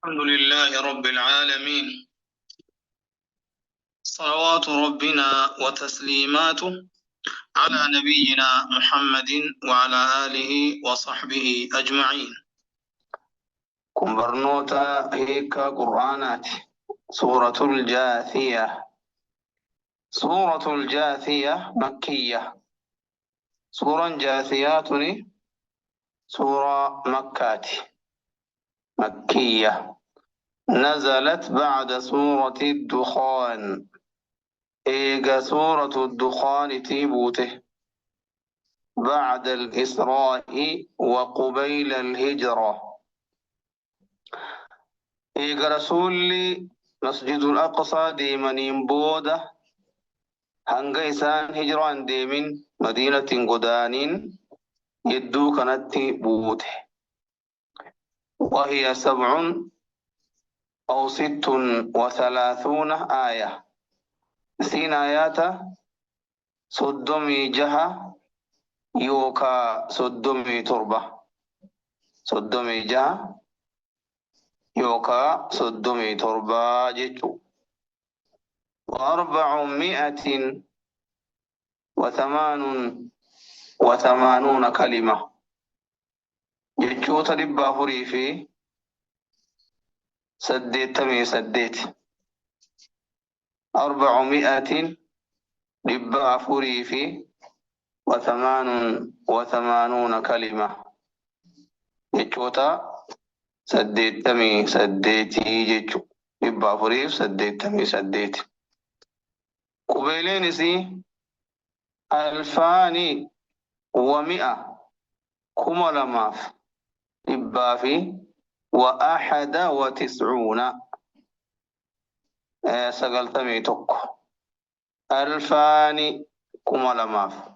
الحمد لله رب العالمين، صلوات ربنا وتسليماته على نبينا محمد وعلى آله وصحبه أجمعين. كن برنوتا هيك قرآنات سورة الجاثية. سورة الجاثية مكية. سورة جاثياتني سورة مكات مكية، نزلت بعد سورة الدخان. إيجا سورة الدخان تيبوته بعد الإسراء وقبيل الهجرة. إيجا رسولي مسجد الأقصى ديمانين بودة هنگا إسان هجران ديمين مدينة قدانين يدو كانت بوته، وهي 7 أو 36 آية. سين آيات صدمي جها يوكا صدمي تربة، صدمي جها يوكا صدمي تربة جتو. 488 كلمة جتو تربى فري في سديت تمي سديت. 400 ربى فري في 88 كلمة جتوتا سديت تمي سديتي جتو ربى فري سديت تمي سديت. قبيلين سي 2100 كما لماف ربى في 91 سقلتمي توك. 2000 كما لماف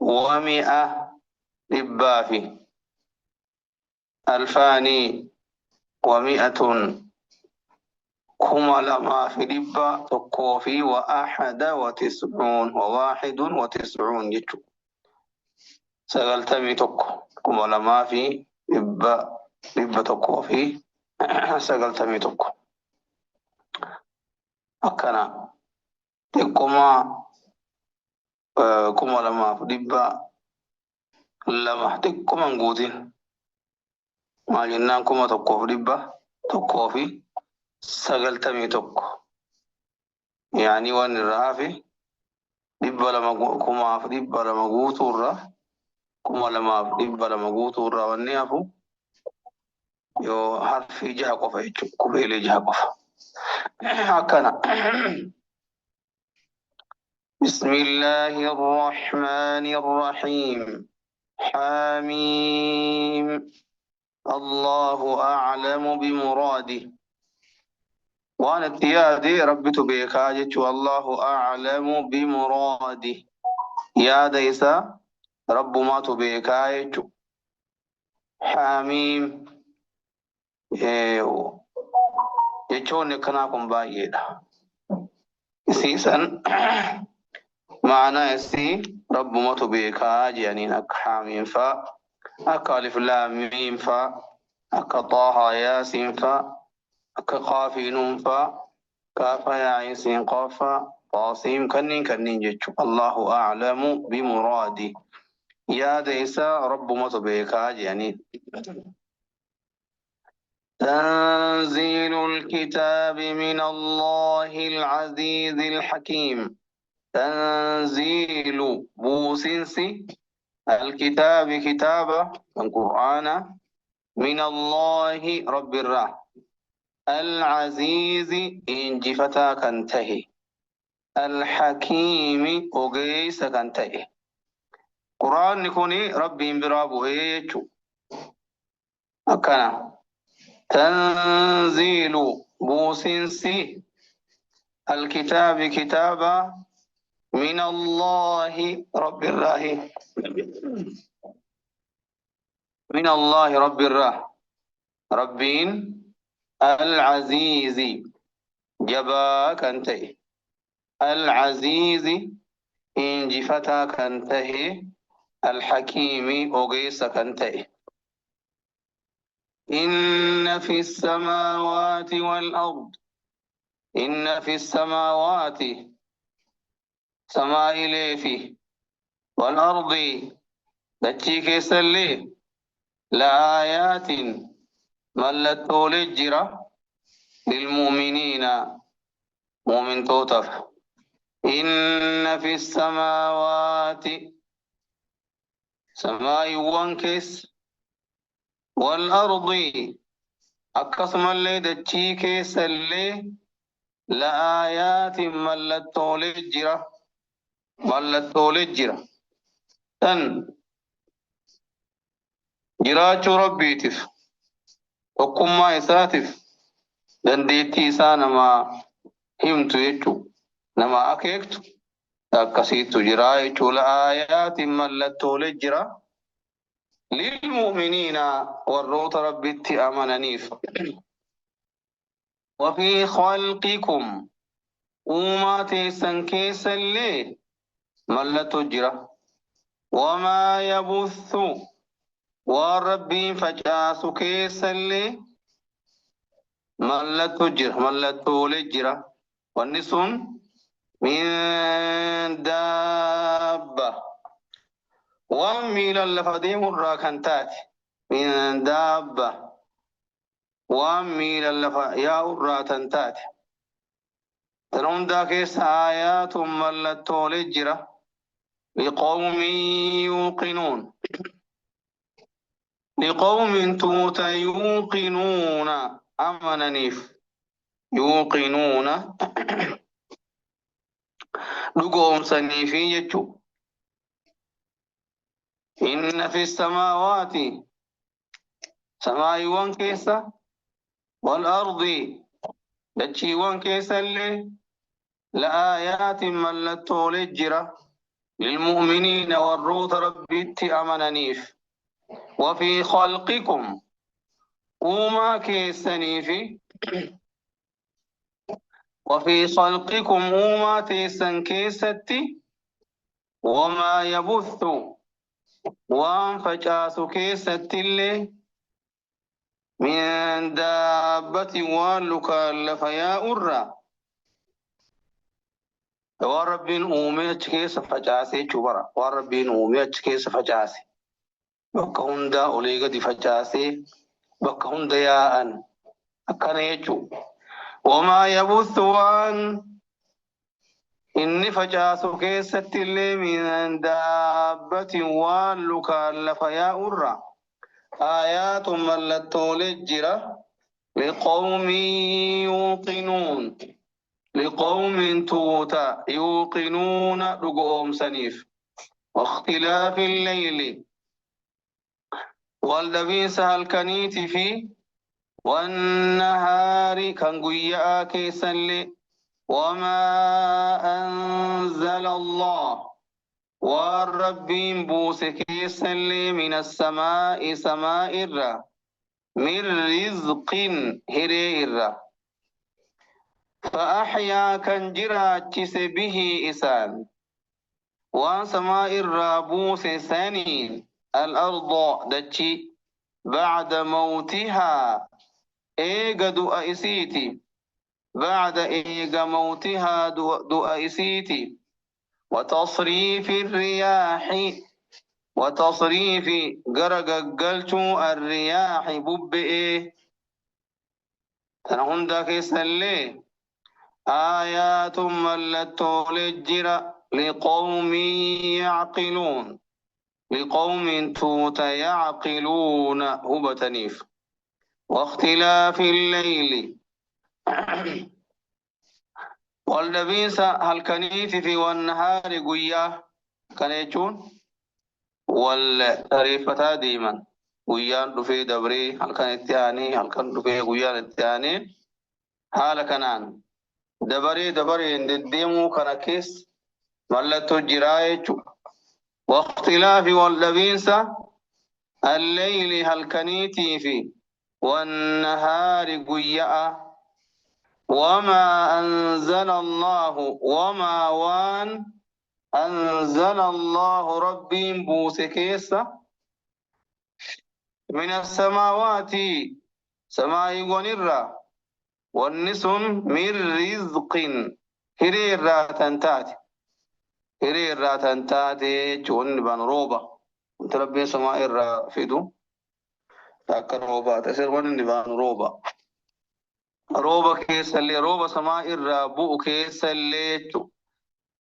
100 ربى في 2100 كما لما في ربا تقوفي 91 جتو سقلتمي توك كما لما في ربا تقوفي سقلتمي توك. أكنا تقوما كما لما في ربا لما تقوما نقودين ما جنان كما تقوف ربا تقوفي سقلتمي توك، يعني وان الرافي ربا لما كما في ربا لما قوتو الرا كما لما ربا لما قوتو الرا والنيافو يو حرفي جها قفا يجو كبيلي جها قفا. هكذا. بسم الله الرحمن الرحيم. حميم. الله أعلم بمراده. وانا تيادي ربي تبيكاجت والله أعلم بمراده. يا ديسا رب ما تبيكاجت. حميم يجون كناكم بايدا سيسن معنى سي رب ما تبيكاج يعني أك حميم فا أك ألف لام ميم فا أك طه ياسين فا أك قاف نون فا كاف يا عين سين قاف طاسيم كنين جتشو. الله أعلم بمرادي. يا ديسا رب ما تبيكاج يعني. تنزيل الكتاب من الله العزيز الحكيم. تنزيل بوسنسي الكتاب كتابة القرآن من الله رب الرحمن العزيز إنجفتا كنته الحكيم أغيس كنته. قرآن نكوني ربي برابو هيتشو أكنا. تنزيل بوسنسي الكتاب كتابا من الله رب الله من الله رب الرحمن ربين العزيز جبا كنته العزيز إنجفتا كنته الحكيم أغيس كنته. إن إن في السماوات والأرض إن في السماوات سماء ليفي والأرض دتشيك سلي لآيات ملت لجرة للمؤمنين مؤمن توتف إن في السماوات سماء وانكس والأرض أقسم اللي دتشيك سلي لآيات ملت لجرة تن جراچو ربيتف وكما إساتف دنديتي إسانا ما همتو يجو نما أكيكتو أكسيتو جرايچو لآيات ملت لجرة للمؤمنين والروت ربيتي أماننيف وفي خلقكم وما تيسن كيس اللي ملت جرة وما يبث وربي فجاس كيس اللي ملت لجرة والنسون من دابة وميل اللفديم الراكنتات من دابة وميل يا الراتنتات تنون داكيس آيات ملت لجرة لقوم يوقنون لقوم توت يوقنون أمننيف يوقنون لقوم سنيفي يجو إن في السماوات سماء وانكيسة والأرض دتشي وانكيسة اللي لآيات ملت لجرة للمؤمنين والروت ربيت أمننيف وفي خلقكم وما كيسنيفي وفي خلقكم وما تيسن كيستي وما يبث وانفجاس كيستي اللي من دابة والك لفيا أرى وربين أومي أتكيس فجاسي جبرا وربين أومي أتكيس فجاسي بكهندا أوليغا دي فجاسي بكهندا يا أن أكنا يجو وما يبث وان إني فجاس كيست اللي من دابة والك لفيا أرى آيات ملت لجرة لقوم يوقنون لقوم توتا يوقنون لقوم سنيف واختلاف الليل والذي سهل كنيت فيه والنهار كان قيا كيسل وما أنزل الله والرب بوس كيسل من السماء سماء الرّ من رزق هرير فأحيا كان جراجس به إسان وسماء الرابوس سنين الأرض دتشي بعد موتها إيجا دؤائسيتي بعد إيجا موتها دؤائسيتي وتصريف الرياح وتصريف قرقلتو الرياح ببئي تنهن داكي سلي آيات ملت لجرة لقوم يعقلون لقوم توت يعقلون هو تنيف واختلاف الليل واللبيس هل كنيف في والنهار قيا كنيتون والتريفة ديما قيان دفي دبري هل كان التاني هل كان دفي قيان التاني حال كنان دبري نديمو كنكيس ملتو جرايتو واختلاف واللبيس الليل هل كنيتي في والنهار قيا وما أنزل الله وما وان أنزل الله ربي بوسكيسة من السماوات سماء ونرى والنسم من رزق هرير راتنتات هرير راتنتات جون بان روبا تربي سماء الرافدو تاكر روبا تسير ون بان روبا روبا كيس اللي روبا سماء الرابو كيس اللي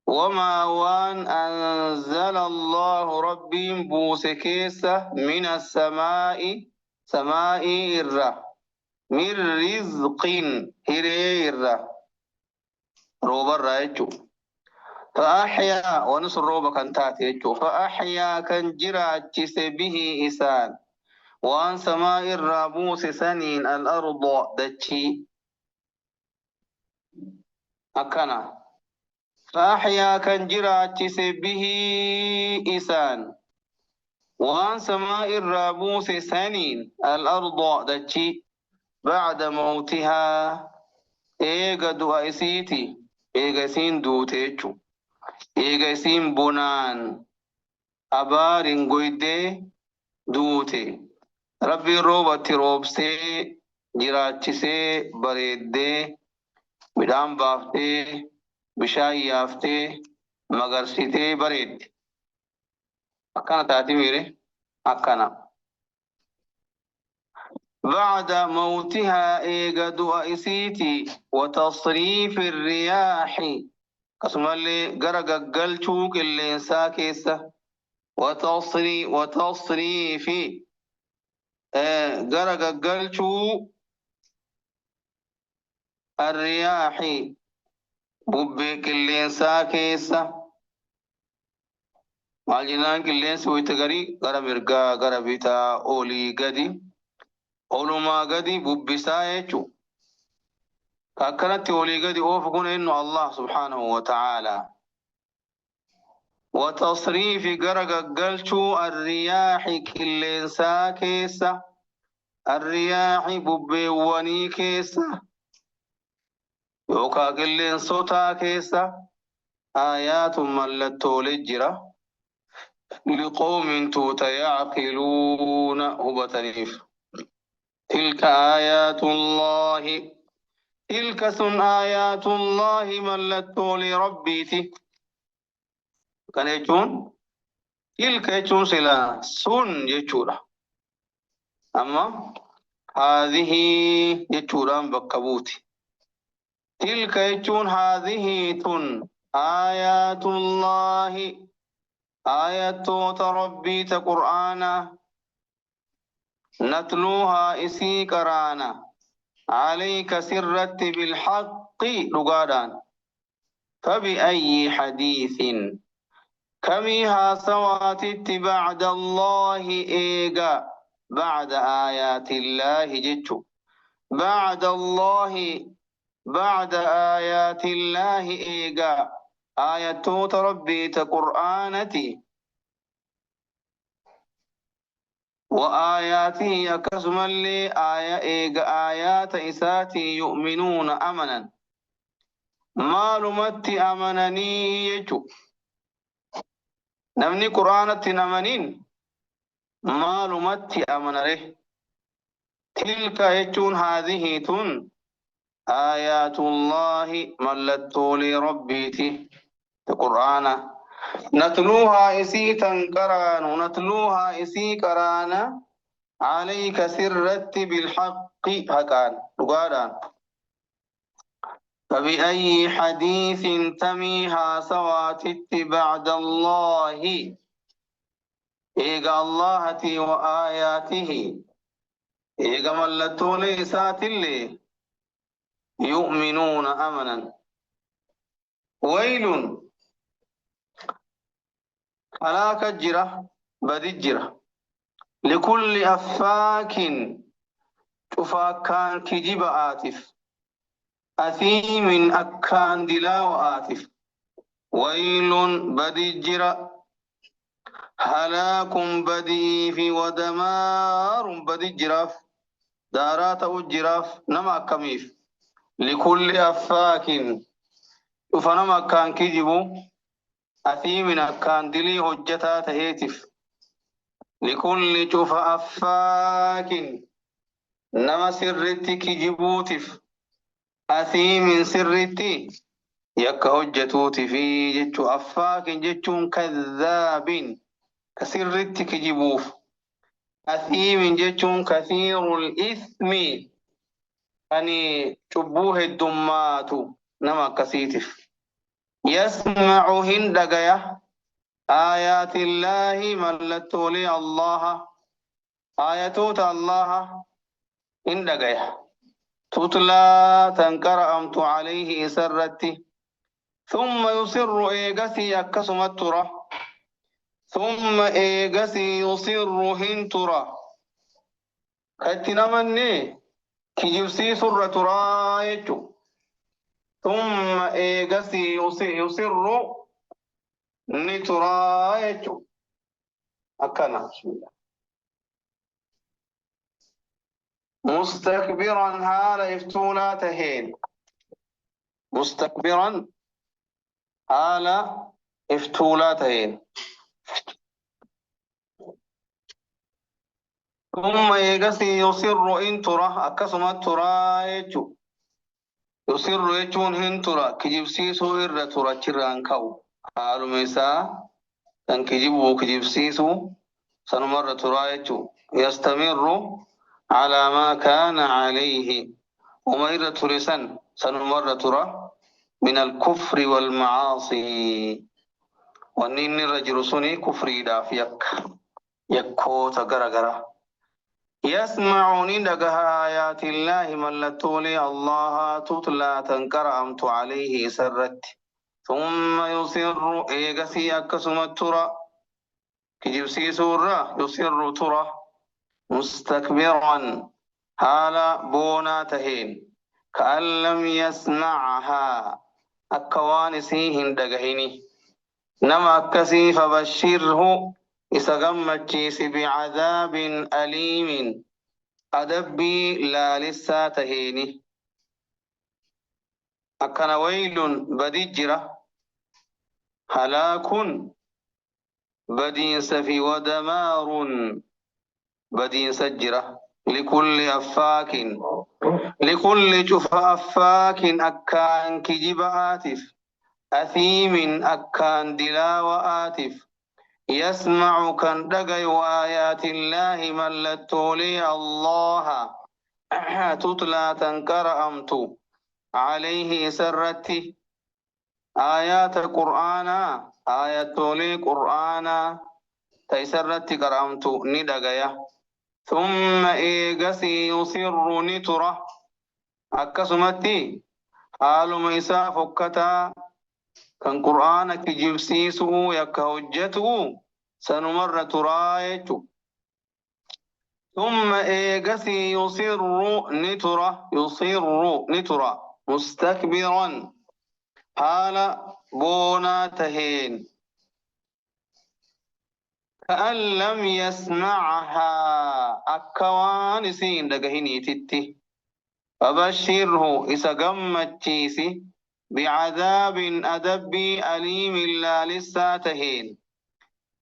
وما وان أنزل الله ربي بوس كيسة من السماء سماء الرّ من رزق هرير روبا رايتو فأحيا ونصر روبا كان تاتيتو فأحيا كان جراجس به إسان وأن سماء الرابوس سنين الأرض دتشي أكنا فأحيا كان جراجس به إسان وأن سماء الرابوس سنين الأرض دتشي بعد موتها إيغا دؤيسيتي إيغا سين دوتيتشو إيغا سين بنان أبارين قويدي دوتي ربي روبتي روبسي جراجسي بريدي بدان بافتي بشاي يافتي مغرسيتي بريد أكنا تاتي ميري أكنا بعد موتها إيغا دؤيسيتي وتصريف الرياح قسم اللي غرق قلتوك اللي ساكيسة وتصريف غرق قلتو الرياح ببك اللي ساكيسة مالجنان اللي سويتغري غرب إرقا غرب إتا أولي قدي أولو ما قدي ببسايتو أكنت أولي قدي أوفقون إنه الله سبحانه وتعالى وتصريف غرق قلتو الرياح كل ساكيسة الرياح ببيواني كيسة يوكا كل صوتا كيسة آيات ملتو لجرة لقوم توت يعقلون هبتنيف تلك آيات الله تلك سن آيات الله ملتو لربيتي كان يجون تلك يجون سلا سن يجورا أما هذه يجورا بكبوتي تلك يجون هذه تن آيات الله آيات ربي قرآنا نتلوها إسي كرانا عليك سرت بالحق لغادان فبأي حديث كميها سواتت بعد الله إيغا بعد آيات الله جتشو بعد الله بعد آيات الله إيغا آيات ربي قرآنتي وآياته أكسم لي آيات إساتي يؤمنون أمنا معلومات أمنني يجو نمني قرآنة أمنين معلومات أمنره تلك يجون هذه تن آيات الله ملت لربيتي القرآن نتلوها إسي تنكران نتلوها إسي كرانا عليك سرت بالحق هكان لقادان فبأي حديث تميها سواتت بعد الله إيغا الله وآياته إيغا ملتو ليسات اللي يؤمنون أمنا ويل هلاك الجرة بدي الجرة لكل أفاك شفاكان كجب آتف أثيم أكان دلاو آتف ويل بدي الجرة هلاك بدي في ودمار بدي الجراف دارات الجراف نما كميف لكل أفاك شفنما كان كجبو أثيمنا كان دلي هجتات هيتف لكل شوف أفاك نما سرتي كجبوتف أثيم سرتي يك هجتوتي في جتو أفاك جتون كذاب كسرتي كجبوف أثيم جتون كثير الإثم أني شبوه الدمات نما كسيتف يسمع هندقيا آيات الله ملتو لي الله آياتوت الله هندقيا تتلى تنكرأمت عليه سرتي ثم يصر إيغسي أكسم الترى ثم إيغسي يصر هنترى كتنمني كجبسي سر ترى يجو ثم إيغسي يصر نترى يجو أكنا بسم الله مستكبرا حال إفتولا تهين مستكبرا حال إفتولا تهين ثم إيغسي يصر إن ترى أكسم الترى يجو يصر يجون هن ترى كجبسي سوئر ترى چران كو حال ميسا تن كجبو كجبسي سو سنمر ترى يجو يستمر على ما كان عليه ومير ترسن سنمر ترى من الكفر والمعاصي ونين الرجل سني كفري دافيك يكو تغرغرا يسمعني دغها آيات الله ملتولي الله تتلى تنكرمت عليه سرت ثم يصر إيغسي أكسم الترى كجبسي سورة يصر ترى مستكبرا حال بونا تهين كأن لم يسمعها أكوان سيهن دغهيني نما أكسي فبشره إسغمتشيس بعذاب أليم أدبي لا لسا تهيني أكن ويل بدجرة هلاك بدين سفي ودمار بدين سجرة لكل أفاك لكل جف أفاك أكان كجب آتف أثيم أكان دلاو آتف يسمع كان دقي آيات الله ملتولي الله تتلى تنكر أمت عليه سرتي آيات القرآن آيات لي قرآن تيسرتي كرامت ندقيا ثم إيغسي يصر نترة أكسمتي حال ميسا فكتا كان قرآن كجبسيسو يكهجته سنمر ترايت ثم إيغسي يصر نترة مستكبرا حال بونا تهين كأن لم يسمعها أكوان سين دقهني تتي فبشره إسقمتشيسي بعذاب أدبي أليم لا لساتهين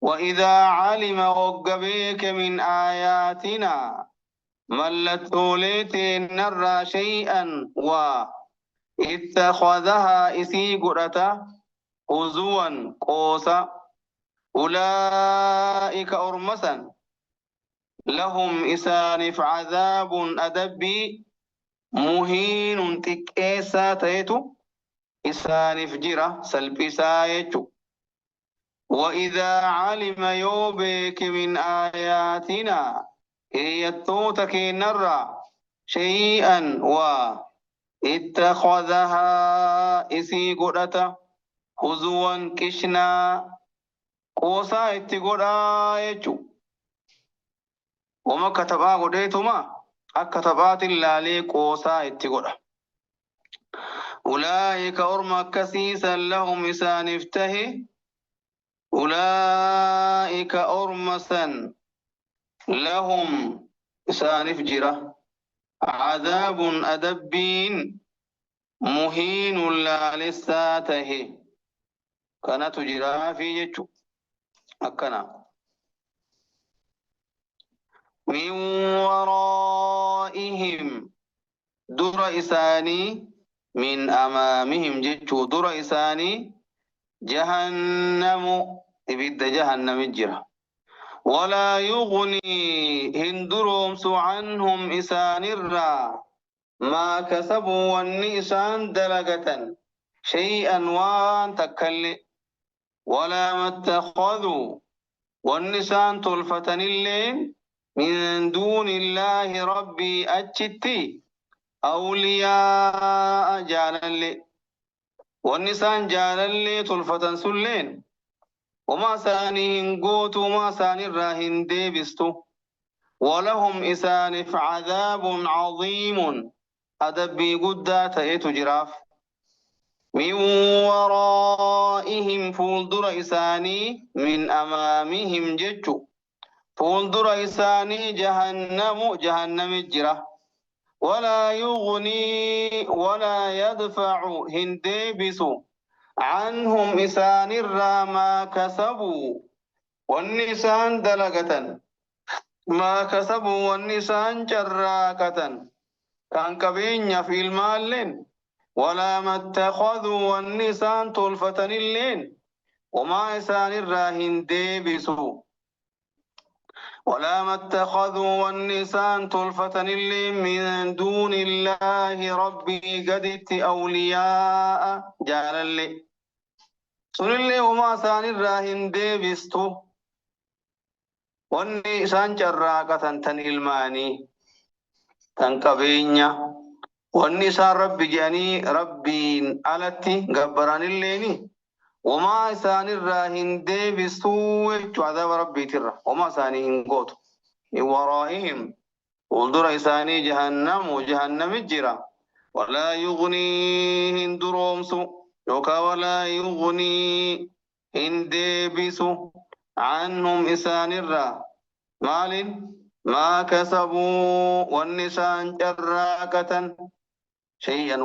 وإذا علم وقبيك من آياتنا ملت أوليتين نرى شيئا اتخذها إسي قرأتا هزوا قوسا أولئك أرمسا لهم إسانف عذاب أدبي مهين تكيسا تيتو إسانف جرة سلبسا يجو وإذا علم يوبك من آياتنا يتوتك نرى شيئا اتخذها إسي قرأتا هزوا كشنا قوسا اتقرأ يجو وما كتبا قديتما أكتبات اللالي قوسا اتقرأ أولئك أرمى كسيسا لهم إسان افتهي أولئك أرمسا لهم إسان افجرة عذاب أدبين مهين لا لساته كانت جرا في جتشو أكنا من ورائهم در إساني من أمامهم جتشو در إساني جهنم إبد جهنم الجرة ولا يغني هندرومس عنهم إسان الرا ما كسبوا والنئسان دلقة شيئا وان تكلي ولا ما اتخذوا والنسان طلفة اللين من دون الله ربي أجتي أولياء جالل والنسان جالل طلفة سلين وما سانيهن قوت وما ساني الراهن ديبستو ولهم إسانف عذاب عظيم أدبي قدات إيتو جراف من ورائهم فولدر إساني من أمامهم ججو فولدر إساني جهنم الجرة ولا يغني ولا يدفع هندبس عنهم إسان ما كسبوا والنسان دلقة ما كسبوا والنسان جراكة كان كبين في المال ولا ما اتخذوا والنسان طلفة اللين وما إسان الراهن ديبسوا ولا ما اتخذوا والنسان طلفة اللين من دون الله ربي قدت أولياء جال اللي سن اللي وما إسان الراهن ديبستوا والنسان جراكة تن الماني تنكبينيا والنساء ربي جاني ربي ألتي قبران الليني وما إسان الراهن دي بسوء عذاب ربي ترى وما إسانهم قوت من ورائهم ولدر إساني جهنم وجهنم الجرى ولا يغنيهم درومس يوكا ولا يغني هندبسو عنهم إسان الرا مال ما كسبوا والنسان جراكة شيئا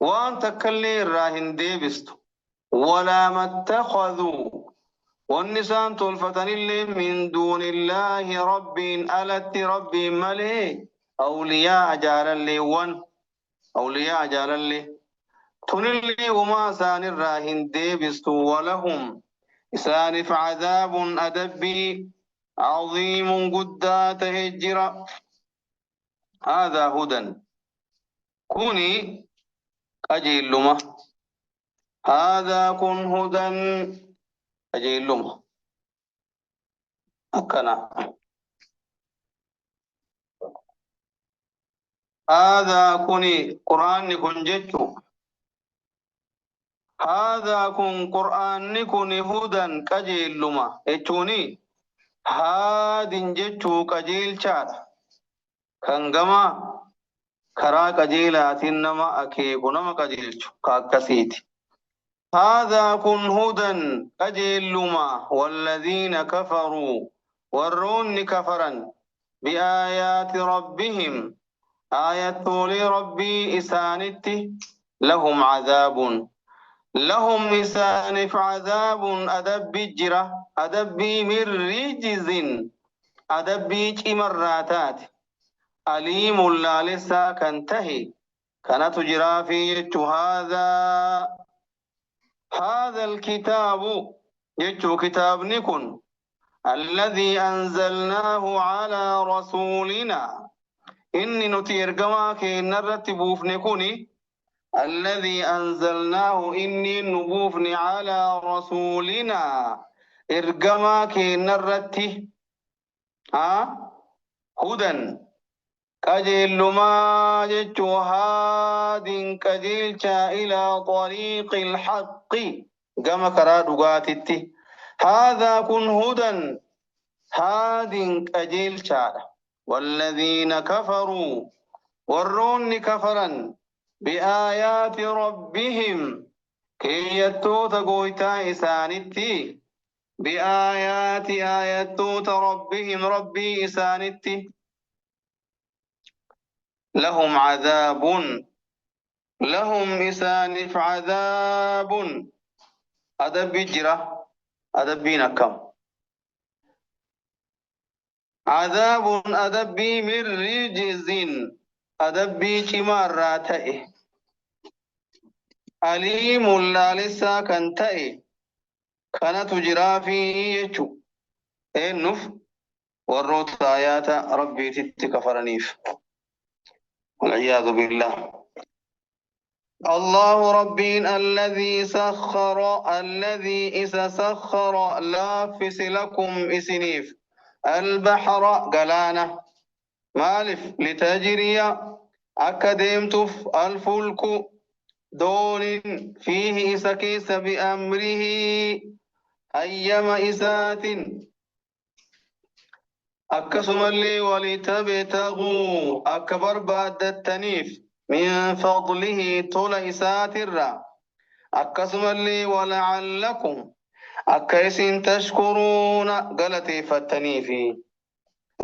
وان تكلي راهن ديبست ولا ما اتخذوا والنسان طلفة اللي من دون الله رب ألت ربي ملي أولياء جال اللي أولياء جال اللي تنلي وما سان الراهن ديبست ولهم إسانف عذاب أدبي عظيم قدات هجرة هذا هدى كوني أجيل لما هذا كن هدى أجيل لما أكنا هذا كوني قرآن كن جتو هذا كن قرآن كن هدى كجيل لما اتوني هادin jechuu qajeelchaadha kan gama karaa qajeelaatiin nama akeeku nama qajeelchu ka akkasiiti هذا كن هدى قجلما والذين كفروا ورون كفرا بآيات ربهم آيات لربي إسانتي لهم عذاب لهم إسانف عذاب أدب جرة أدبي من رجز أدبي مراتات أليم لا لسا كنتهي كانت جرا في هذا الكتاب يجو كتاب نكن الذي أنزلناه على رسولنا إني نتير قماك نرتبوف نكوني الذي أنزلناه إني نبوفني على رسولنا إرقماك نرتي هدى قجل ما جتو هاد قجلتا إلى طريق الحق قم كرادقاتي هذا كن هدى هاد قجلتا والذين كفروا ورون كفرا بآيات ربهم كي يتوت قويتا إسانتي بآيات آياتوت ربهم ربي إسانتي لهم عذاب لهم إسانف عذاب أدب جرة أدب نكم عذاب أدبي من رجز أدبي كمار راتئ أليم لا لسا كنتئ كانت جرافي يجو النف والروت آيات ربي تتكفرنيف والعياذ بالله. الله ربين الذي إذا سخر لافس لكم إسنيف البحر قلانة مالف لتجري أكدمتف الفلك دون فيه إسكيس بأمره أيما إسات أكسم اللي ولتبتغوا أكبر بعد التنيف من فضله طول إسات الرّ أكسم اللي ولعلكم أكيسين تشكرون غلطي فتنيفي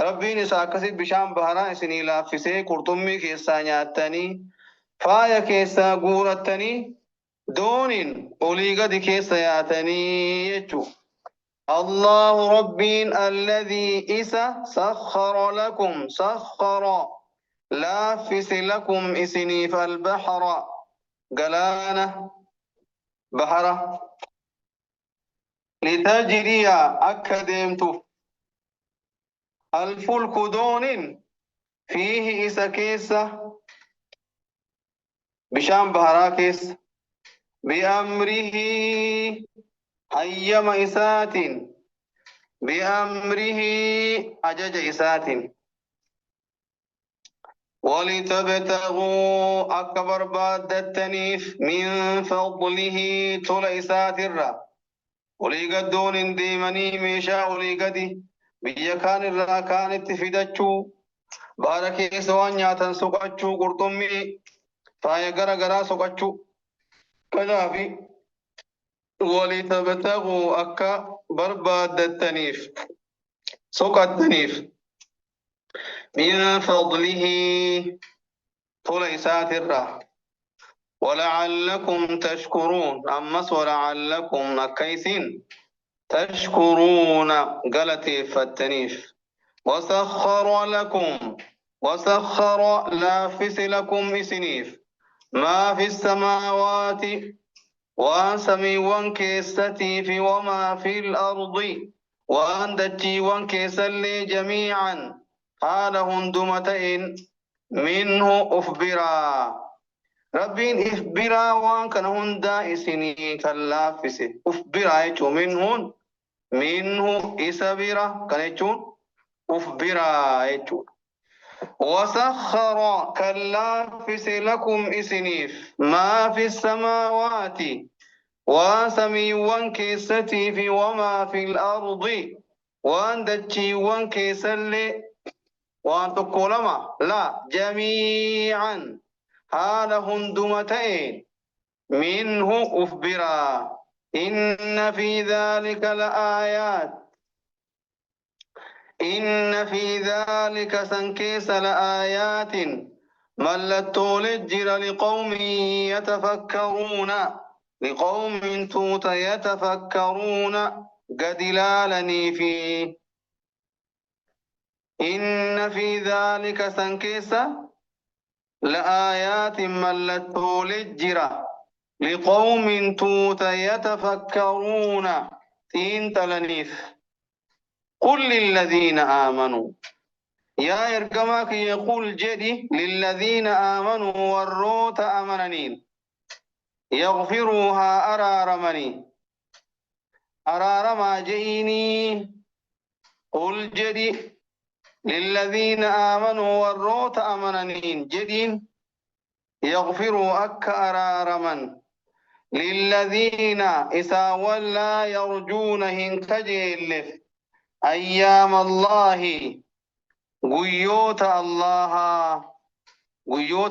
ربين إساكسي بشام بحرا إسني لافسي قرطمي كيسا نياتني فايا كيسا قورتني دونين أولي قد كيسا ياتني يجو. الله ربين الذي إسا سخر لكم سخر لافس لكم إسني فالبحر قلانة بحرة لتجري أكدمت الفلك دون فيه إسا كيسة بشام بحراكيس بأمره أيما إسات بأمره أجج إسات ولتبتغوا أكبر بعد التنيف من فضله طول إسات الرّ وليقدون ديمني ميشا وليقدي بيا كان الرّ كانت فدتشو باركي سوان نياتن سقچو قرطمي فايا غرا غرا سقچو كذافي ولتبتغوا أكا برباد التنيف سوق التنيف من فضله طول إسات الرّ ولعلكم تشكرون أمس ولعلكم نكيسين تشكرون غلطي فالتنيف وسخر لافس لكم إسنيف ما في السماوات وأن سميوان كيستي في وما في الأرض وأن دجيوان كيسلي جميعا حالهم دمتين منه أفبرا ربين إفبرا وان كان هندا إسني كاللافس أفبرا يجو منه إسبرا كان يجون أفبرا يجو وسخر كاللافس لكم إسنيف ما في السماوات وسميوان كيستي في وما في الأرض وان دجيوان كيسلي وان تقولما لا جميعا حال هندمتين منه أفبرا إن في ذلك سنكيس لآيات ملتو لجر لقوم توت يتفكرون قد لالني فيه إن في ذلك سنكيس لآيات ملتو لجر لقوم توت يتفكرون تين تلنيف قل للذين آمنوا يا إرقمك يقول جدي للذين آمنوا والروت أمننين يغفروها أرارما جئيني قل جدي للذين آمنوا والروت أمننين جدين يغفروا أك أرارما للذين إسا ولا يرجونهن كجيلف أيام الله قيوت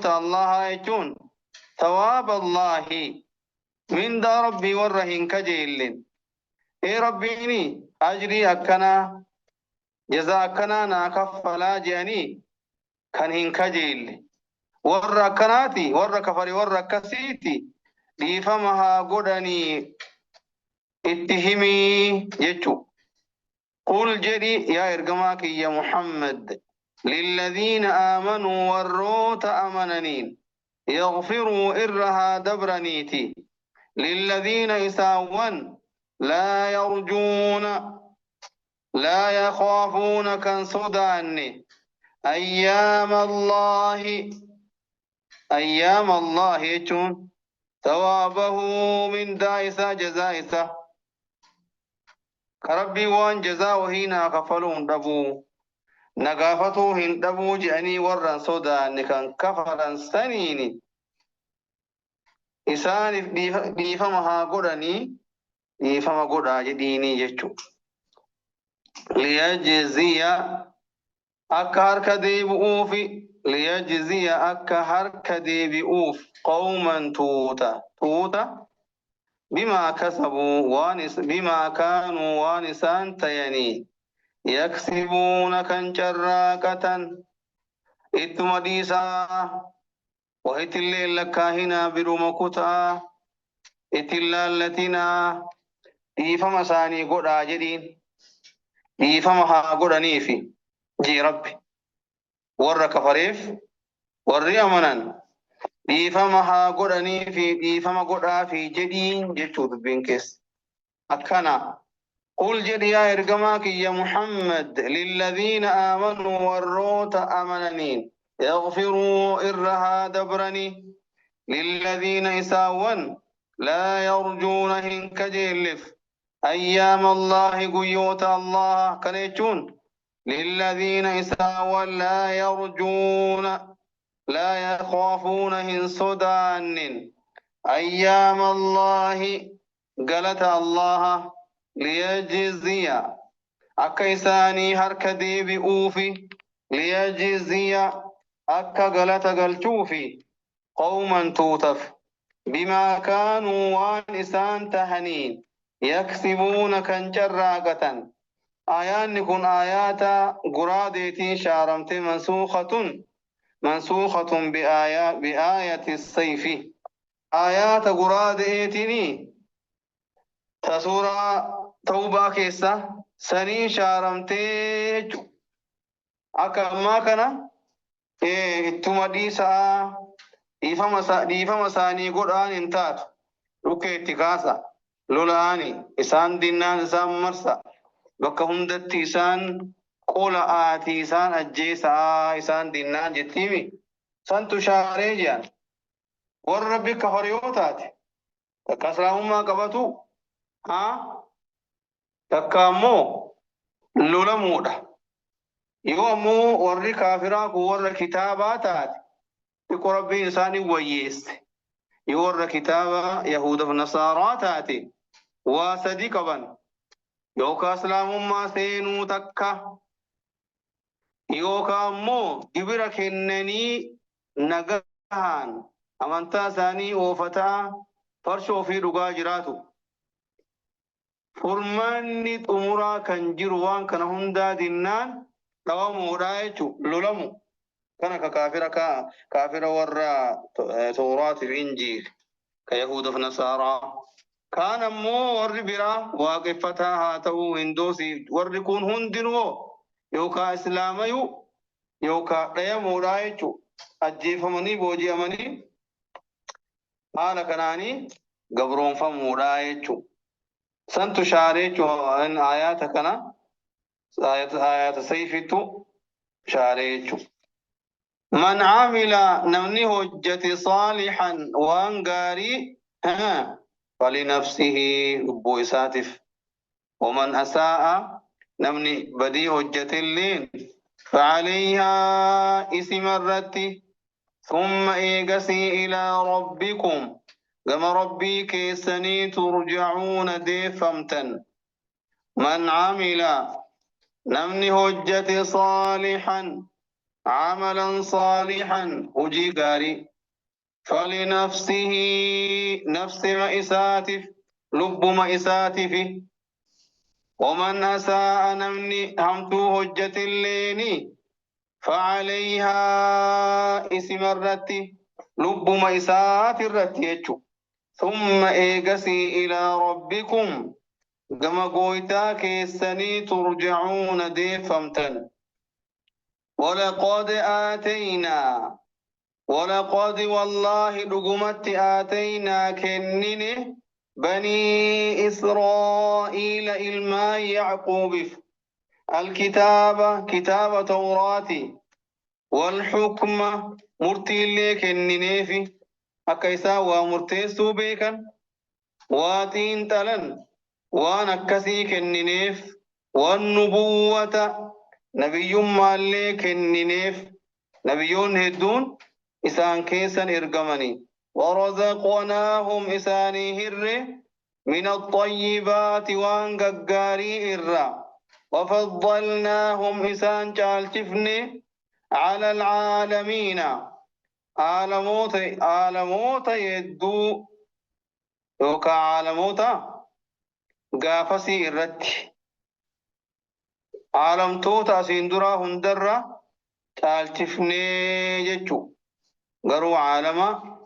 الله يجون ثواب الله من دا ربي ورهن كجيل إي ربيني أجري أكنا جزا أكنا ناكفلا جاني كان هن كجيل ورّا كناتي ورّا كفري ورّا كسيتي ديفمها قدني اتهمي يجو قل جري يا إرجماك يا محمد للذين آمنوا والروت أمننين يغفروا إرها دبرنيتي للذين يساون لا يرجون لا يخافون كان صداني أيام الله يجون ثوابه من دائسة جزائسة كربي وان جزاء هنا كفلون دبو نقافتو هن دبو جاني ورن صداني كان كفرا سنيني إسان ديفمها قرني ديفم قرى جديني يجو ليجزي أكهر كديبؤوف ليجزي أكهر كديبؤوف قوما توتا بما كسبوا بما كانوا وانسان تيني يكسبون كان شراكة إتمديسا وإتل لكاهنا برمكتا إتل التنا إيفما ساني قد آجدين إيفما ها قد نيفي جي ربي ور كفريف ور أمنا إيفما ها قد نيفي إيفما قد في جدين جتود بينكس أكنا قل جد يا إرقماك يا محمد للذين آمنوا والروت أمننين يغفروا إرها دبرني للذين إساون لا يرجون هنك جلف أيام الله قيوت الله كنيتون للذين إساون لا يرجون لا يخافون هن صدان أيام الله قالت الله ليجزي أكيساني هركدي بأوفي ليجزي أكا غلط غلطوفي قوما توتف بما كانوا وانسان تهنين يكسبون كان جراغة آيان كن آيات قرادتي شارمت منسوخة بآية السيف آيات قرادتي تسورة توبا كيسا سني شارمتي أكا ما كان ittuma dhiisaa dhiifama isaanii godhaan hin taatu dhukkee itti kaasa lolaani isaan dinnaan isaan marsa bakka hundatti isaan qola aati isaan ajjeesaa isaan dinnaan jettiimi santu shaaree jiran warra rabbi kafar yoo taate takka islaamummaa qabatu haa takka ammoo lolamuudha يوم وري كافرا ورا كتابا تات يقرب إنسان ويست يورا كتابا يهود ونصارى تاتي وصديق بن يوكا سلام ما سينو تكا يوكا مو جبرا كنني نغان أمانتا ثاني وفتا فرشو في رقا جراتو فرماني تمرا كنجروان كنهندا دينان دوامو رايتو لولمو كان كافر ورا توراة الإنجيل كيهود ونصارى كان مو ور برا واقفتها تو هندوسي ور كون هندنو يوكا إسلاميو يوكا ديمو رايتو أجيفمني بوجي أمني حال كناني قبرون فمو رايتو سنتو شاريتو أن آيات كنا آيات سيفتو شاريتو من عمل نمني هجة صالحا وانقاري فلنفسه ربو إساتف ومن أساء نمني بدي هجة اللين فعليها اسم الرد ثم إيقسي إلى ربكم كما ربي كيسني ترجعون ديفمتا من عمل نمني هجة صالحا عملا صالحا هجي قاري فلنفسه نفس مئساتف لب مئساتف ومن أساء نمني همتو هجة الليني فعليها اسم الرت لب مئسات الرت يجو ثم إيقسي إلى ربكم كما قويتا كيسني ترجعون دي فمتن ولقد آتينا ولقد والله لقمت آتينا كنني بني إسرائيل إلما يعقوب الكتاب كتاب توراتي والحكم مرتي اللي كنني في أكيسا ومرتيسو بيكا واتين تلن وانا كسي كننيف والنبوة نبي مالي كننيف نبيون هدون إسان كيسا إرقمني ورزقناهم إساني هر من الطيبات وان ققاري إرّا وفضلناهم إسان جالتفني على العالمين عالموت يدو يوكا عالموتا قافسي إرّتي عالمتوتا سيندرا هندرا جالتفني جيجو قروا عالما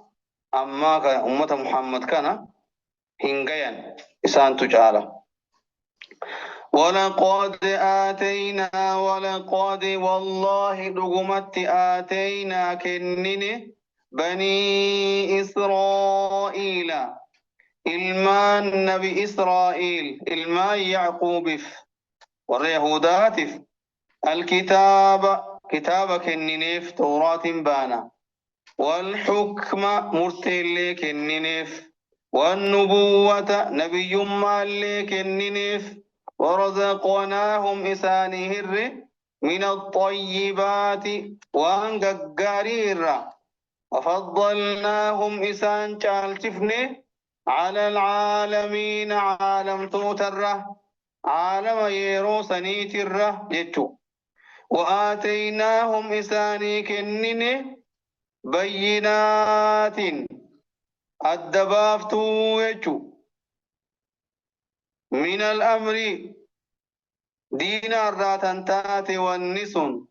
أما أمة محمد كان هنجيا إسان تجعله ولقد آتينا ولقد والله لقمت آتينا كنن بني إسرائيل إلمان نبي إسرائيل إلمان يعقوب واليهودات الكتاب كتاب كننيف توراة بانا والحكم مرتل كننيف والنبوة نبي مال كننيف ورزقناهم إساني هر من الطيبات وان قرير وفضلناهم إسان شالتفني على العالمين عالم توتره عالم يرو سنيتره جتو وآتيناهم إساني كنني بينات الدبافتو يجو من الأمر دين الراتنتات والنسن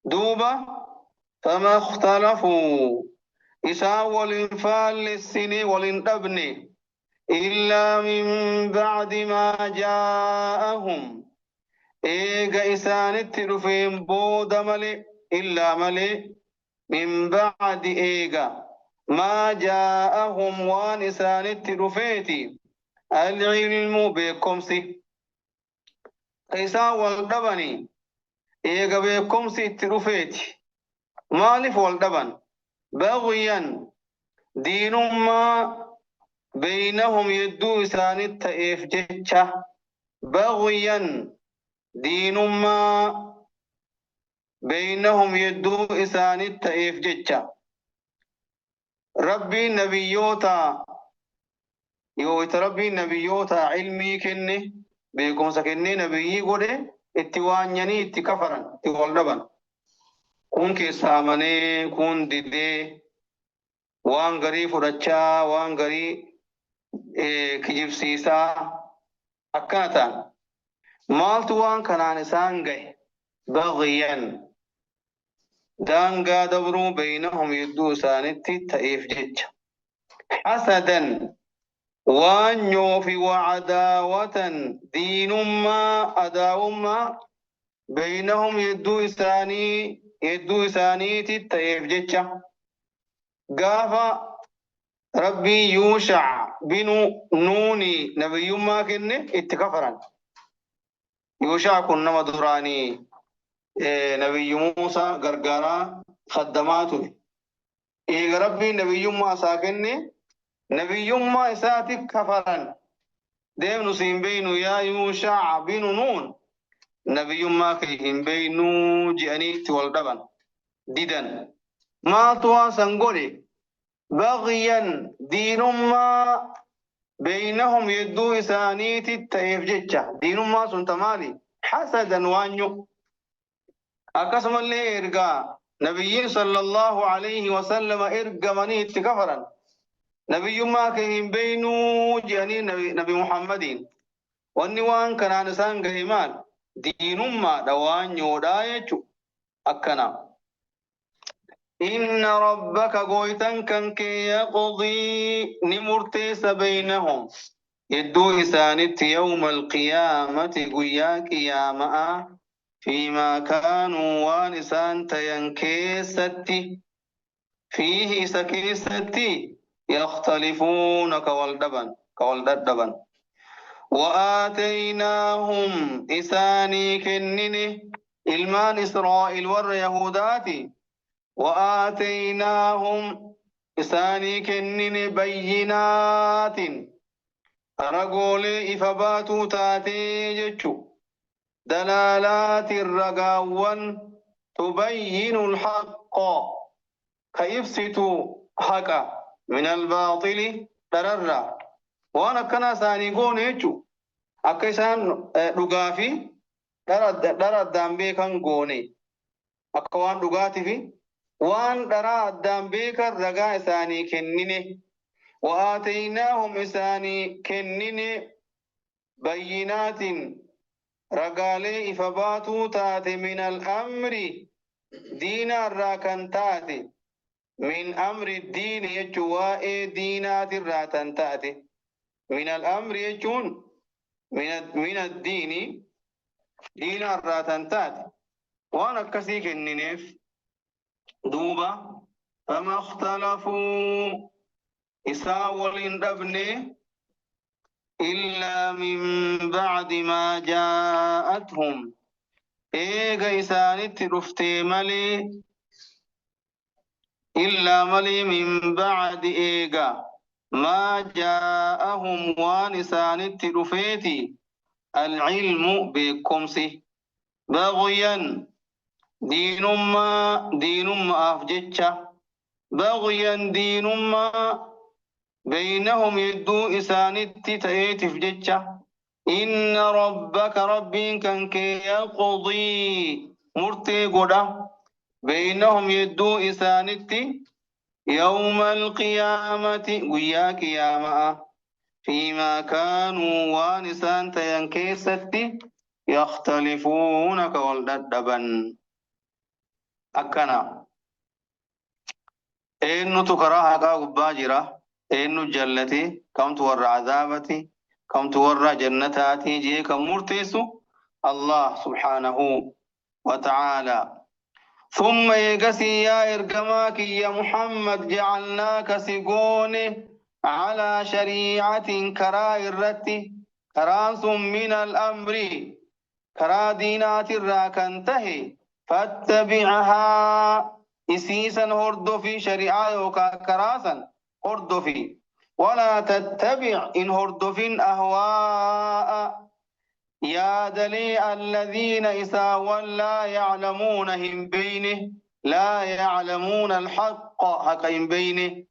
دوبة فما اختلفوا إساء والإنفال للسن والإنتبن إلا من بعد ما جاءهم إيغا إسان التلفين بود ملي إلا ملي من بعد إيغا ما جاءهم وان إسان التلفيتي العلم بكمسي إسان والدبني إيغا بكمسي التلفيتي مالف والدبن بغيا دين ما بينهم يدو إسان التأيف جتشا بغيا دين ما بينهم يدو إسان التأيف جتشا ربي نبيوتا يويت ربي نبيوتا علمي كني بيكم سكني نبيي قده اتوانيني اتكفرن اتوالدبن كون كيسامني كون ديدي وان غري فرچا وان غري كجيب سيسا أكاتا مالت وان كنان إسان بغيا دانغا دبرو بينهم يدو سانتي تأيف جج حسدا وان يوفي وعداوة دين ما أداو ما بينهم يدو إساني تأيف جج قافا ربي يوشع بنو نوني نبي ما كنه اتكفرا يوشع كنا مدراني نبي موسى غرغرا خدماته ربي نبي ما ساكنه نبي ما إساتك كفرا ديم نسيم بينو يا يوشع بنو نون نبي ما كيهم بينو جانيت والدبن ديدن ما توا سنغولي بغيا دين ما بينهم يدو إسانيت التأيف جتشا دين ما سنتمالي حسدا وانيو أقسم اللي إرقا نبي صلى الله عليه وسلم إرقا مني اتكفرا نبي ما كهم بينو جاني نبي محمدين والنوان كان نسان قهمان دين ما دوانيو دايتو أكنا إن ربك قويتن كنك يقضي نمرتيس بينهم يدو إسانت يوم القيامة قياك يا ماء فيما كانوا وانسان تينكيستي فيه سكيستي يختلفون كوالدبن وآتيناهم إساني كنني إلمان إسرائيل ور يهوداتي وآتيناهم إساني كنني بينات رجولي إفباتو تاتي جتشو دلالات الرقاوان تبين الحق كيفستو حقا من الباطل دررا وانا كنا سانيقون يجو أكيسان رقافي درا الدنبي كان قوني أكوان رقاتي في وان درا الدنبي كان رقا إساني كنيني وآتيناهم إساني كنيني بينات رقالي إفباتو تاتي من الأمر دين الراكن تاتي من أمر الدين يجواء دينات الراتن تاتي من الأمر يجون من الدين دين الراتن تاتي وانا كسيك النينيف دوبا فما اختلفوا إساول دبني إلا من بعد ما جاءتهم إيغا إسانت رفتي ملي إلا ملي من بعد إيغا ما جاءهم وان إسانت رفيتي العلم بكمسي بغيا دين ما أفجتش بغيا دين ما بينهم يدو إسانت تأيت فجتش إن ربك ربين كان كي يقضي مرتي قدا بينهم يدو إسانت يوم القيامة وياك يا ما فيما كانوا وانسان تينكيست يختلفون كوالدبن أكنا إنو تكره حقا قباجرة إنو جلتي كم تور عذابتي كم تور جنتاتي جي كم مرتيسو الله سبحانه وتعالى ثم يقسي يا إرقماك يا محمد جعلناك سيقوني على شريعة كرا الرتي كراس من الأمر كرا دينات الراكنته فاتبعها إسيسا هردو في شريعة كراسا هردو في ولا تتبع إن هردو في أهواء يا دلي الذين إساوا لا يعلمون هم بينه لا يعلمون الحق هكين بينه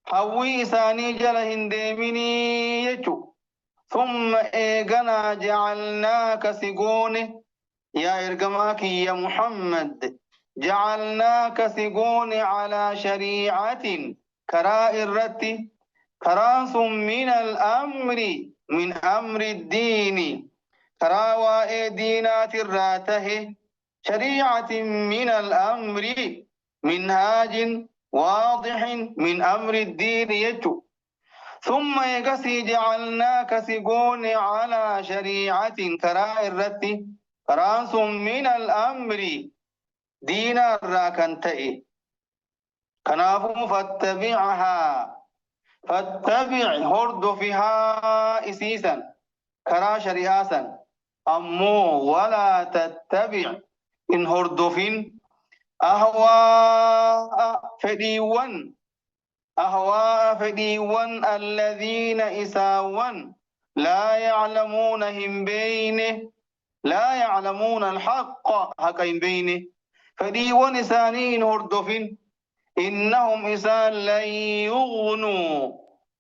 حوي إساني جلهن ديمني يجو ثم إيقنا جعلناك سيقونه يا إرقماك يا محمد جعلناك سيقوني على شريعة كراء الرتي كراس من الأمر من أمر الدين كراوى دينات الراته شريعة من الأمر منهاج واضح من أمر الدين يجو ثم يقسي جعلناك سيقون على شريعة كراء الرتي كراس من الأمر دين الراكنتئ كنافو فاتبع هرد فيها إسيسا كرا شرياسا أمو ولا تتبع إن هرد فين أهواء فديوان الذين إساوان لا يعلمون هم بينه لا يعلمون الحق هكين بينه فديوان إسانين هردفين إنهم إسان لن يغنوا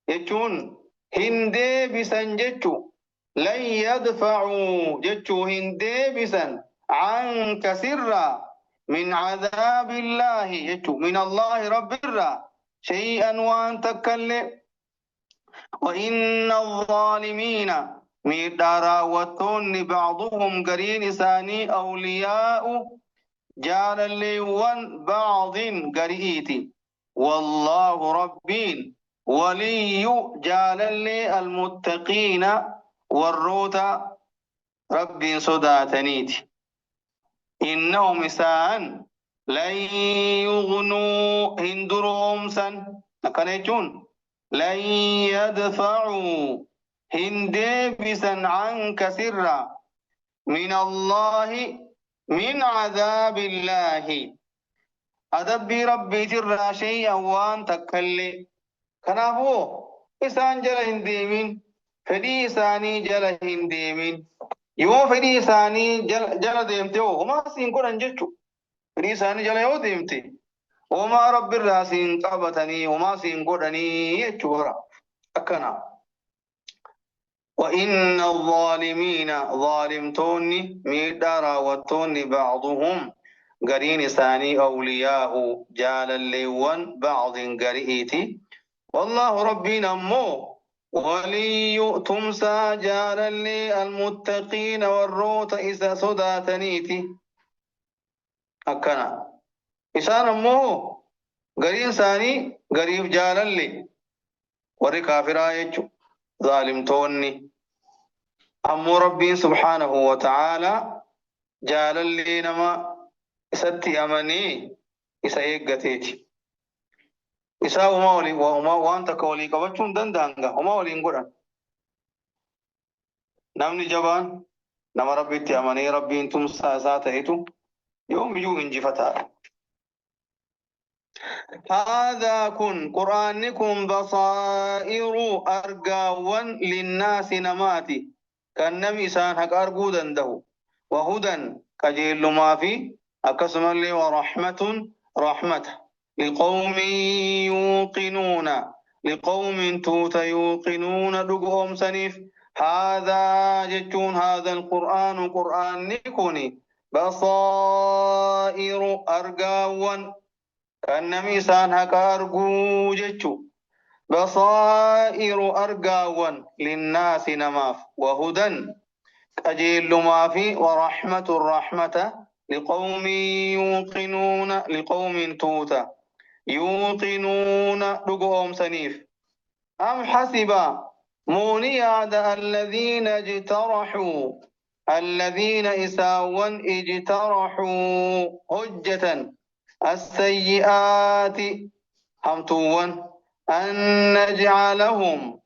يجون هندي بسن جتشو لن يدفعوا جتشو هندي بسن عنك سرا من عذاب الله يجو من الله رب الرّ شيئا وان تكلم وإن الظالمين ميدارا وتون بعضهم قرين ساني أولياء جال ليوان بعض قريتي والله ربين ولي جالل المتقين والروتا رب صداتنيت إنهم إسان لن يغنوا هندرهم سن أكنيتون لن يدفعوا هندبسا عنك سرا من الله من عذاب الله أدبي ربي ترى شيئا وان تكلي كنافو إسان جل هنديمين فدي إساني جل هنديمين يو فدي إساني جل ديمتي وما سينكون أنجتشو فدي إساني جل يو ديمتي وما رب الراسين قبتني وما سينكونني يجورا أكنا وإن الظالمين ظالمتوني ميدارا وتوني بعضهم قرين ثاني أولياء جال الليوان بعض قرئيتي والله ربي نمو ولي تمسى جال اللي المتقين والروت إذا صداتنيتي أكنا إسان نمو قرين ثاني قريب جال اللي وري كافرا يجو ظالمتوني أمو ربي سبحانه وتعالى جال اللي نما إساتي أمني إسا إيقاتيتي إسا وما ولي وانتا كولي قبچون دندانغا وما ولي انقران نمني جبان نما ربي تأمني ربي انتم ساتهتو يوم يجو انجي فتار هذا كن قرآنكم بصائر أرقاوان للناس نماتي كالنمي سان حق أرقو دنده وهدى كجيل ما في أقسم لي ورحمة رحمة لقوم يوقنون لقوم توت يوقنون دقهم سنيف هذا جتون هذا القرآن قرآن نكوني بصائر أرقاوان كالنمي سان حق أرقو جتشو بصائر أرقاوان للناس نماف وهدى أجيل ما في ورحمة الرحمة لقوم يوقنون لقوم توتا يوقنون لقوم سنيف أم حسب مونياد الذين اجترحوا الذين إساوا اجترحوا حجة السيئات همتوا أن نجعلهم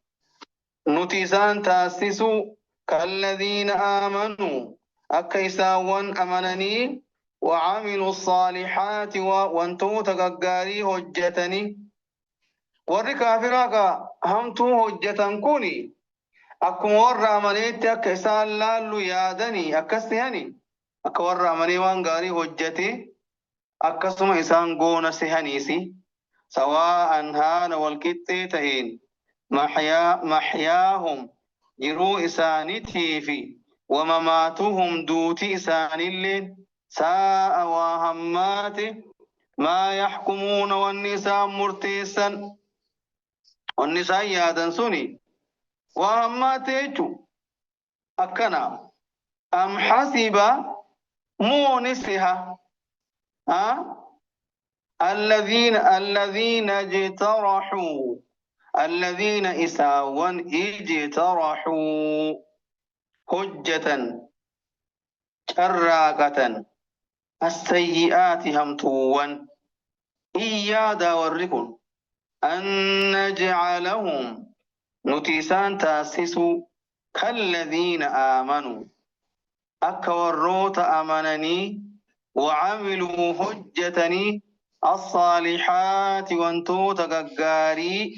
نتسان تاسسوا كالذين آمنوا أكيساوان أمنني وعملوا الصالحات وانتو تقاري هجتني والركافراك همتو هجتن كوني أكم ورى أمنيت أكيسان لالو يادني أكسيهني أكورى أمني وانقاري هجتي أكسم إسان قون سيهنيسي سواء هان والكتي تهين محياهم جرو إسانتي في ومماتهم دوتي إسان اللين ساء وهمات ما يحكمون والنساء مرتيسا والنساء يادن سني وهمات يجو أكنا أم حسب مونسها الذين اجترحوا الذين إساوا اجترحوا حجة شراكة السيئات همتوا إيادا وركن أن نجعلهم نتيسان تاسسوا كالذين آمنوا أكوروت أمنني وعملوا حجتني الصالحات وانتو تقاري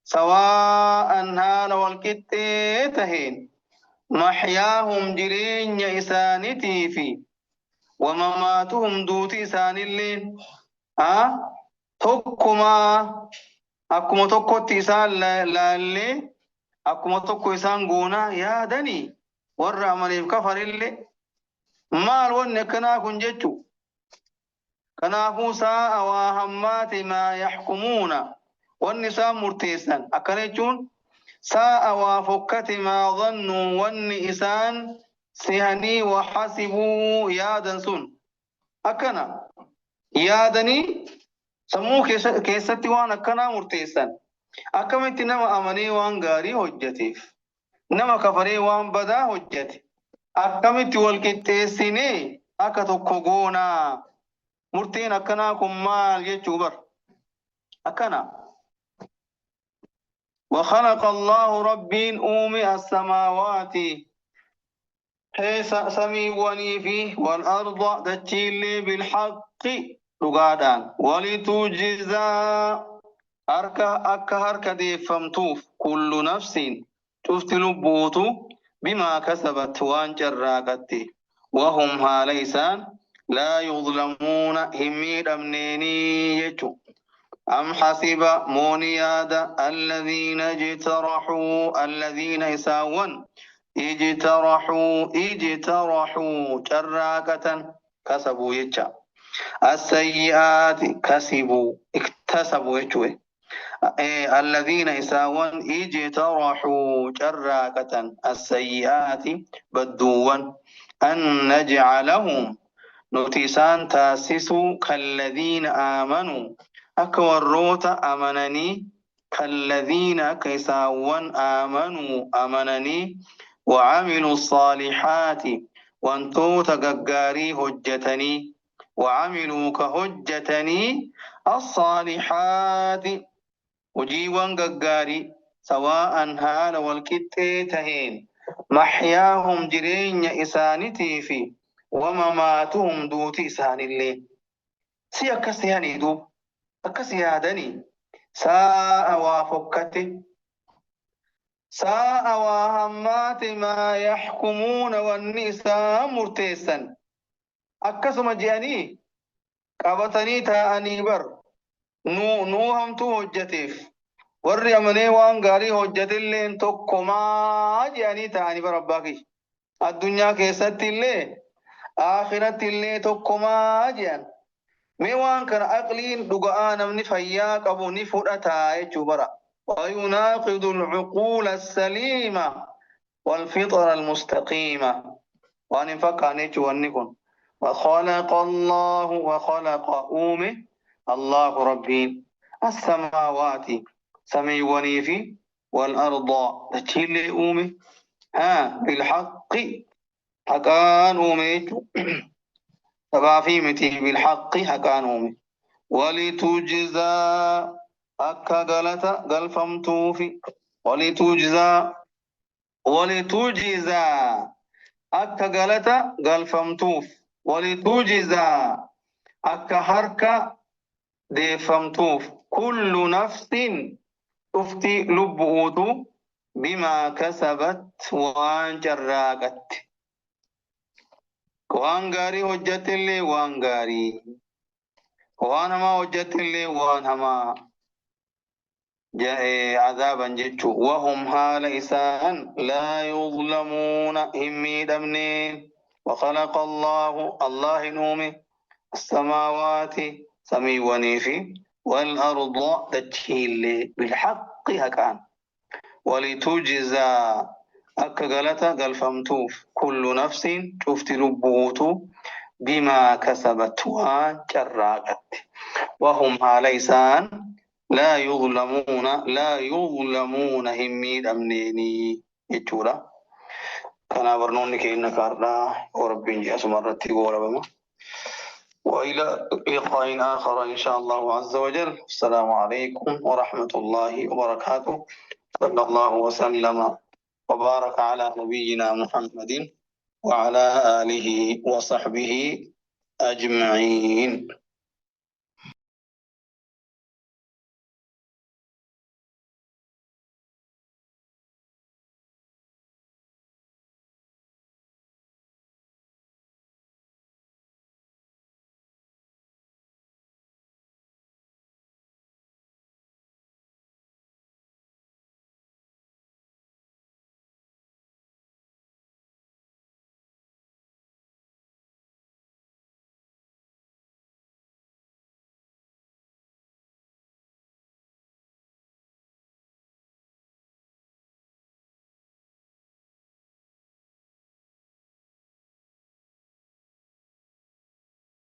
سواء هان والكتتهين محياهم جرين إسانتي في ومماتهم دوتي إسان اللين تكما أكما تكو تيسان لالي أكما تكو إسان قونا يا دني ورى أمني كفر اللي مال ونكنا كنجتو كنافو ساء وهمات ما يحكمون والنساء مرتيسا أكنيتون ساء وفكت ما ظنوا والنئسان سهني وحسبوا يادا سن أكنا يادني سمو كيستي وانا كنا مرتيسا أكملت نما أمني وان غاري هجتيف نما كفري وان بدا هجتي أكملت والكتسيني أكتو كوغونا مرتين أكنا كمال يجوبر أكنا وخلق الله ربين أومي السماوات حيث سميوني فيه والأرض دتشيلي بالحق رقادان ولتجزى أركا دي فمتوف كل نفس شفت لبوتو بما كسبت وان جراقتي وهم هاليسان لا يظلمون هميد أمنيني يجو أم حسب مونياد الذين يساون اجترحوا شراكة كسبوا يجا السيئات كسبوا اكتسبوا يجوه الذين يساون اجترحوا شراكة السيئات بدوا أن نجعلهم نتيسان تاسسوا كالذين آمنوا أكوروت أمنني كالذين كيساون آمنوا أمنني وعملوا الصالحات وانتو تققاري هجتني وعملوا كهجتني الصالحات وجيوان ققاري سواء هال والكتتهين محياهم جرين إسانتي في ومماتهم دوتي إسان اللي سيكس يعني دوب أكس يادني ساء وفكتي ساء وهمات ما يحكمون والنساء مرتسا أكسم جاني قبطني تاني بر نو هم تو هجتيف ورّي أمني وان غاري هجت اللي توكما جاني تاني بر أباكي الدنيا كيست اللي آخرة اللي توكما جان ميوان كان أقلين دقاء نمني فياك أبو نفرة يجبرا ويناقض العقول السليمة والفطر المستقيمة وأن فكا نيجو ونكون وخلق أومه الله ربين السماوات سمي ونيفي والأرض تشيل أومه بالحق حقان أومه تبافي متي بالحق حقان أومه ولتجزى أكا غلطة غلفمتوفي ولتجزى أكا غلطة غلفمتوف ولتجزى أكا حركة ديفمتوف كل نفس تفتي لبؤوتو بما كسبت وان جراقت وان غاري هجت اللي وان غاري وان هما هجت اللي وان هما جاء عذابا جتشو وهم حال إسان لا يظلمون همي دمنين وخلق الله نومي السماوات سمي ونيفي والأرض تجهيل بالحق هكان ولتجزى أكغلتا قلفمتوف كل نفس شفت لبوتو بما كسبت وجراقت وهم ليسان لا يظلمون همي أمنيني يجورا كان برنوني كينا كارنا وربين جي أسمرتي قولا وإلى لقاء آخر إن شاء الله عز وجل. السلام عليكم ورحمة الله وبركاته. صلى الله وسلم وبارك على نبينا محمد وعلى آله وصحبه أجمعين.